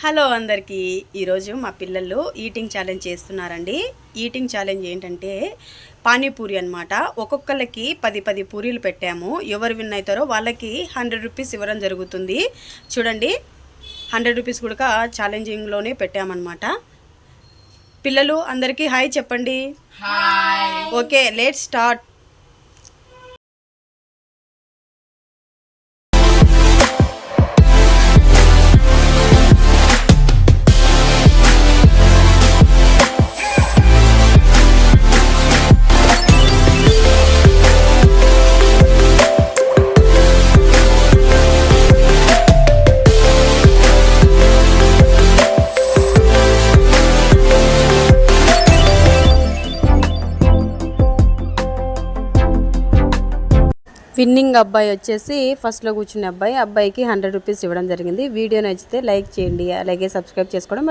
Hello అందరికీ ఈరోజు మా పిల్లలు ఈటింగ్ ఛాలెంజ్ చేస్తున్నారండి. ఈటింగ్ ఛాలెంజ్ ఏంటంటే పానీపూరి అనమాట. ఒక్కొక్కరికి 10 పూరీలు పెట్టాము. ఎవరు విన్ అవుతారో వాళ్ళకి 100 రూపీస్ ఇవ్వడం జరుగుతుంది. చూడండి, 100 రూపీస్ కూడా ఛాలెంజింగ్లోనే పెట్టామన్నమాట. పిల్లలు అందరికీ హాయ్ చెప్పండి. Okay, let's start. విన్నింగ్ అబ్బాయి వచ్చేసి ఫస్ట్లో కూర్చున్న అబ్బాయికి 100 రూపీస్ ఇవ్వడం జరిగింది. వీడియో నచ్చితే లైక్ చేయండి, అలాగే సబ్స్క్రైబ్ చేసుకోవడం